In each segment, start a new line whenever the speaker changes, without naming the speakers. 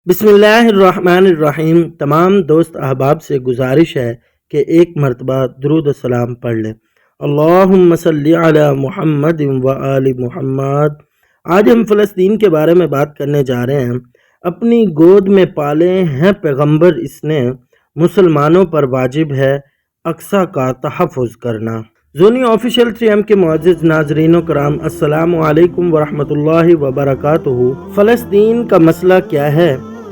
بسم اللہ الرحمن الرحیم۔ تمام دوست احباب سے گزارش ہے کہ ایک مرتبہ درود و سلام پڑھ لیں۔ اللہم صلی علی محمد و آل محمد۔ آج ہم فلسطین کے بارے میں بات کرنے جا رہے ہیں۔ اپنی گود میں پالے ہیں پیغمبر، اس نے مسلمانوں پر واجب ہے اقصی کا تحفظ کرنا۔ زونی آفیشیل 3M کے معزز ناظرین و کرام، السلام علیکم ورحمۃ اللہ وبرکاتہ۔ فلسطین کا مسئلہ کیا ہے؟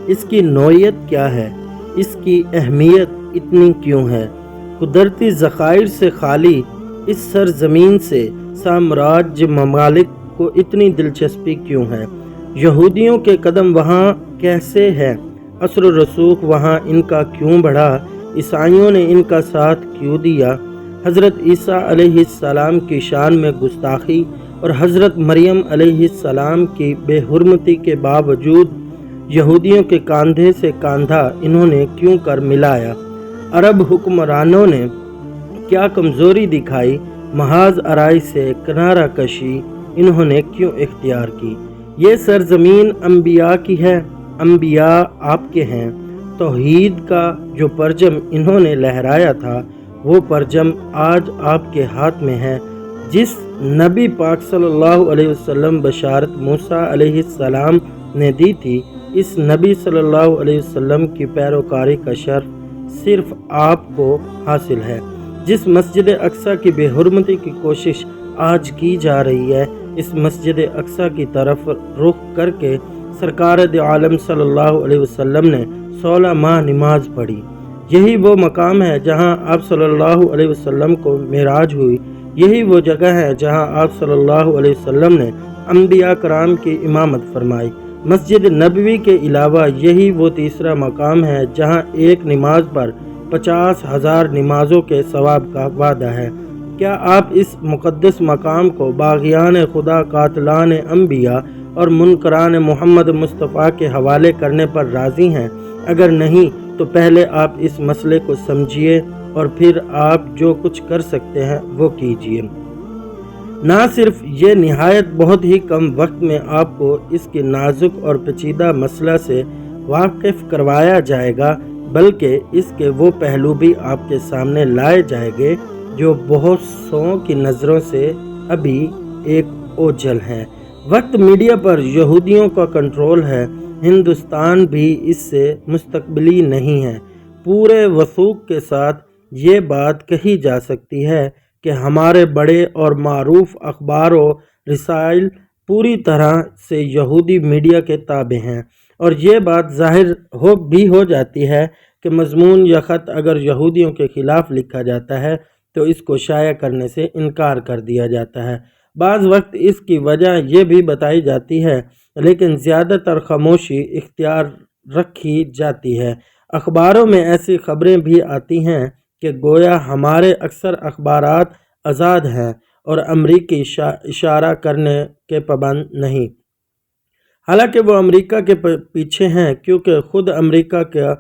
اس کی نوعیت کیا ہے؟ اس کی اہمیت اتنی کیوں ہے؟ قدرتی ذخائر سے خالی اس سرزمین سے سامراجی ممالک کو اتنی دلچسپی کیوں ہے؟ یہودیوں کے قدم وہاں کیسے ہے؟ اثر و رسوخ وہاں ان کا کیوں بڑھا؟ عیسائیوں نے ان کا ساتھ کیوں دیا؟ حضرت عیسیٰ علیہ السلام کی شان میں گستاخی اور حضرت مریم علیہ السلام کی بے حرمتی کے باوجود یہودیوں کے کاندھے سے کاندھا انہوں نے کیوں کر ملایا؟ عرب حکمرانوں نے کیا کمزوری دکھائی؟ محاذ آرائی سے کنارہ کشی انہوں نے کیوں اختیار کی؟ یہ سرزمین انبیاء کی ہے، انبیاء آپ کے ہیں۔ توحید کا جو پرچم انہوں نے لہرایا تھا، وہ پرچم آج آپ کے ہاتھ میں ہے۔ جس نبی پاک صلی اللہ علیہ وسلم بشارت موسیٰ علیہ السلام نے دی تھی، اس نبی صلی اللہ علیہ وسلم کی پیروکاری کا شرف صرف آپ کو حاصل ہے۔ جس مسجد اقصی کی بے حرمتی کی کوشش آج کی جا رہی ہے، اس مسجد اقصی کی طرف رخ کر کے سرکار دو عالم صلی اللہ علیہ وسلم نے 16 ماہ نماز پڑھی۔ یہی وہ مقام ہے جہاں آپ صلی اللہ علیہ وسلم کو معراج ہوئی۔ یہی وہ جگہ ہے جہاں آپ صلی اللہ علیہ وسلم نے انبیاء کرام کی امامت فرمائی۔ مسجد نبوی کے علاوہ یہی وہ تیسرا مقام ہے جہاں ایک نماز پر 50,000 نمازوں کے ثواب کا وعدہ ہے۔ کیا آپ اس مقدس مقام کو باغیان خدا، قاتلان انبیاء اور منکران محمد مصطفیٰ کے حوالے کرنے پر راضی ہیں؟ اگر نہیں تو پہلے آپ اس مسئلے کو سمجھیے اور پھر آپ جو کچھ کر سکتے ہیں وہ کیجیے۔ نہ صرف یہ نہایت بہت ہی کم وقت میں آپ کو اس کے نازک اور پیچیدہ مسئلہ سے واقف کروایا جائے گا، بلکہ اس کے وہ پہلو بھی آپ کے سامنے لائے جائیں گے جو بہت سو کی نظروں سے ابھی ایک اوجھل ہیں۔ وقت میڈیا پر یہودیوں کا کنٹرول ہے، ہندوستان بھی اس سے مستقبلی نہیں ہے۔ پورے وثوق کے ساتھ یہ بات کہی جا سکتی ہے کہ ہمارے بڑے اور معروف اخبار و رسائل پوری طرح سے یہودی میڈیا کے تابع ہیں، اور یہ بات ظاہر ہو جاتی ہے کہ مضمون یا خط اگر یہودیوں کے خلاف لکھا جاتا ہے تو اس کو شائع کرنے سے انکار کر دیا جاتا ہے۔ بعض وقت اس کی وجہ یہ بھی بتائی جاتی ہے، لیکن زیادہ تر خاموشی اختیار رکھی جاتی ہے۔ اخباروں میں ایسی خبریں بھی آتی ہیں کہ گویا ہمارے اکثر اخبارات آزاد ہیں اور امریکی اشارہ کرنے کے پابند نہیں، حالانکہ وہ امریکہ کے پیچھے ہیں، کیونکہ خود امریکہ کا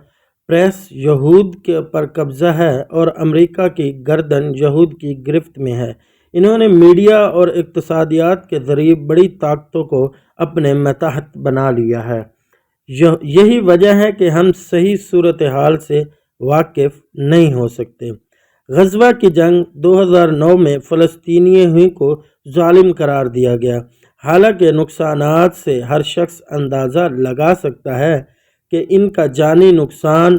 پریس یہود پر قبضہ ہے اور امریکہ کی گردن یہود کی گرفت میں ہے۔ انہوں نے میڈیا اور اقتصادیات کے ذریعے بڑی طاقتوں کو اپنے ماتحت بنا لیا ہے۔ یہی وجہ ہے کہ ہم صحیح صورتحال سے واقف نہیں ہو سکتے۔ غزہ کی جنگ 2009 میں فلسطینیوں کو ظالم قرار دیا گیا، حالانکہ نقصانات سے ہر شخص اندازہ لگا سکتا ہے کہ ان کا جانی نقصان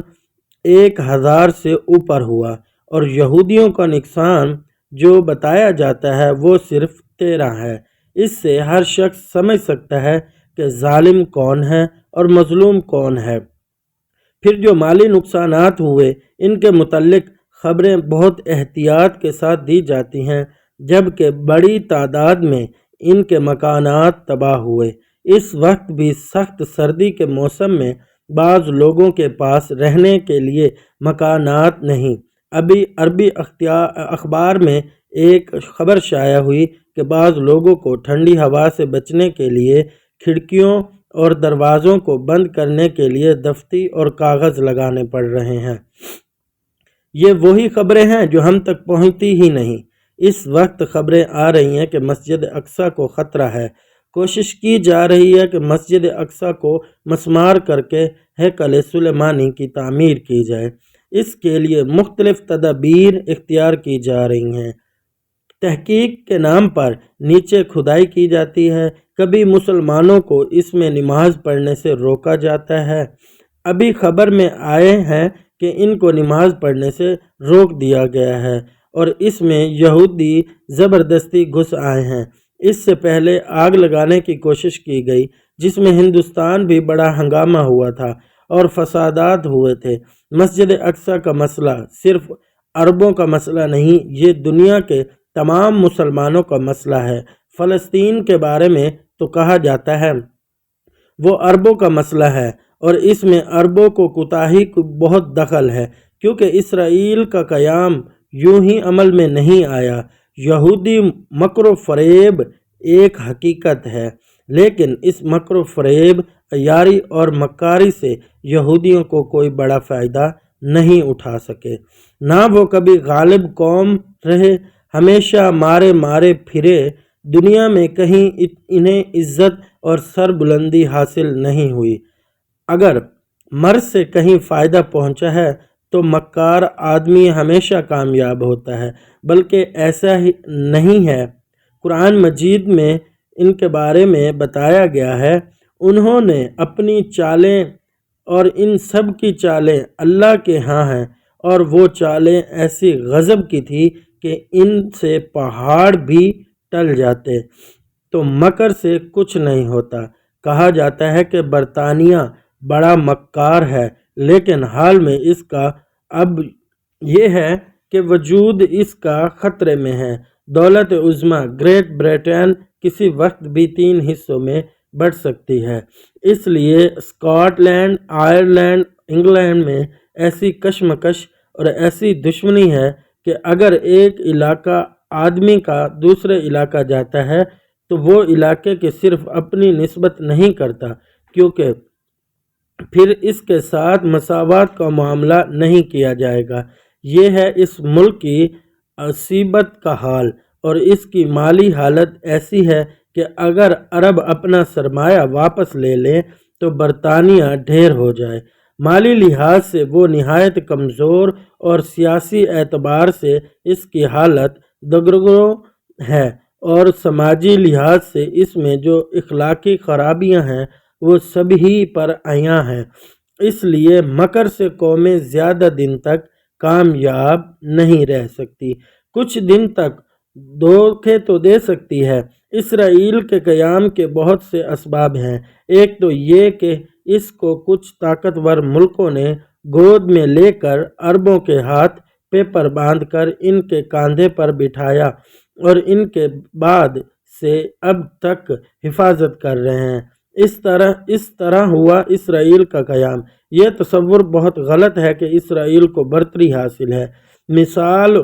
1000 سے اوپر ہوا، اور یہودیوں کا نقصان جو بتایا جاتا ہے وہ صرف 13 ہے۔ اس سے ہر شخص سمجھ سکتا ہے کہ ظالم کون ہے اور مظلوم کون ہے۔ پھر جو مالی نقصانات ہوئے، ان کے متعلق خبریں بہت احتیاط کے ساتھ دی جاتی ہیں، جبکہ بڑی تعداد میں ان کے مکانات تباہ ہوئے۔ اس وقت بھی سخت سردی کے موسم میں بعض لوگوں کے پاس رہنے کے لیے مکانات نہیں۔ ابھی عربی اخبار میں ایک خبر شائع ہوئی کہ بعض لوگوں کو ٹھنڈی ہوا سے بچنے کے لیے کھڑکیوں اور دروازوں کو بند کرنے کے لیے دفتی اور کاغذ لگانے پڑ رہے ہیں۔ یہ وہی خبریں ہیں جو ہم تک پہنچتی ہی نہیں۔ اس وقت خبریں آ رہی ہیں کہ مسجد اقصی کو خطرہ ہے۔ کوشش کی جا رہی ہے کہ مسجد اقصی کو مسمار کر کے ہیکل سلیمانی کی تعمیر کی جائے۔ اس کے لیے مختلف تدابیر اختیار کی جا رہی ہیں۔ تحقیق کے نام پر نیچے کھدائی کی جاتی ہے، کبھی مسلمانوں کو اس میں نماز پڑھنے سے روکا جاتا ہے۔ ابھی خبر میں آئے ہیں کہ ان کو نماز پڑھنے سے روک دیا گیا ہے اور اس میں یہودی زبردستی گھس آئے ہیں۔ اس سے پہلے آگ لگانے کی کوشش کی گئی، جس میں ہندوستان بھی بڑا ہنگامہ ہوا تھا اور فسادات ہوئے تھے۔ مسجد اقصی کا مسئلہ صرف عربوں کا مسئلہ نہیں، یہ دنیا کے تمام مسلمانوں کا مسئلہ ہے۔ فلسطین کے بارے میں تو کہا جاتا ہے وہ عربوں کا مسئلہ ہے، اور اس میں عربوں کو کوتاہی کو بہت دخل ہے، کیونکہ اسرائیل کا قیام یوں ہی عمل میں نہیں آیا۔ یہودی مکر و فریب ایک حقیقت ہے، لیکن اس مکر و فریب، عیاری اور مکاری سے یہودیوں کو کوئی بڑا فائدہ نہیں اٹھا سکے۔ نہ وہ کبھی غالب قوم رہے، ہمیشہ مارے مارے پھرے۔ دنیا میں کہیں انہیں عزت اور سربلندی حاصل نہیں ہوئی۔ اگر مرض سے کہیں فائدہ پہنچا ہے تو مکار آدمی ہمیشہ کامیاب ہوتا ہے، بلکہ ایسا ہی نہیں ہے۔ قرآن مجید میں ان کے بارے میں بتایا گیا ہے، انہوں نے اپنی چالیں اور ان سب کی چالیں اللہ کے ہاں ہیں، اور وہ چالیں ایسی غضب کی تھی کہ ان سے پہاڑ بھی ٹل جاتے، تو مکر سے کچھ نہیں ہوتا۔ کہا جاتا ہے کہ برطانیہ بڑا مکار ہے، لیکن حال میں اس کا اب یہ ہے کہ وجود اس کا خطرے میں ہے۔ دولت عظمیٰ گریٹ برٹین کسی وقت بھی 3 حصوں میں بٹ سکتی ہے۔ اس لیے اسکاٹ لینڈ، آئرلینڈ، انگلینڈ میں ایسی کشمکش اور ایسی دشمنی ہے کہ اگر ایک علاقہ آدمی کا دوسرے علاقہ جاتا ہے تو وہ علاقے کے صرف اپنی نسبت نہیں کرتا، کیونکہ پھر اس کے ساتھ مساوات کا معاملہ نہیں کیا جائے گا۔ یہ ہے اس ملک کی عصیبت کا حال، اور اس کی مالی حالت ایسی ہے کہ اگر عرب اپنا سرمایہ واپس لے لیں تو برطانیہ ڈھیر ہو جائے۔ مالی لحاظ سے وہ نہایت کمزور اور سیاسی اعتبار سے اس کی حالت دگرگو ہے، اور سماجی لحاظ سے اس میں جو اخلاقی خرابیاں ہیں وہ سبھی پر عیاں ہیں۔ اس لیے مکر سے قومیں زیادہ دن تک کامیاب نہیں رہ سکتی، کچھ دن تک دھوکے تو دے سکتی ہے۔ اسرائیل کے قیام کے بہت سے اسباب ہیں۔ ایک تو یہ کہ اس کو کچھ طاقتور ملکوں نے گود میں لے کر عربوں کے ہاتھ پیپر باندھ کر ان کے کاندھے پر بٹھایا اور ان کے بعد سے اب تک حفاظت کر رہے ہیں۔ اس طرح ہوا اسرائیل کا قیام۔ یہ تصور بہت غلط ہے کہ اسرائیل کو برتری حاصل ہے۔ مثال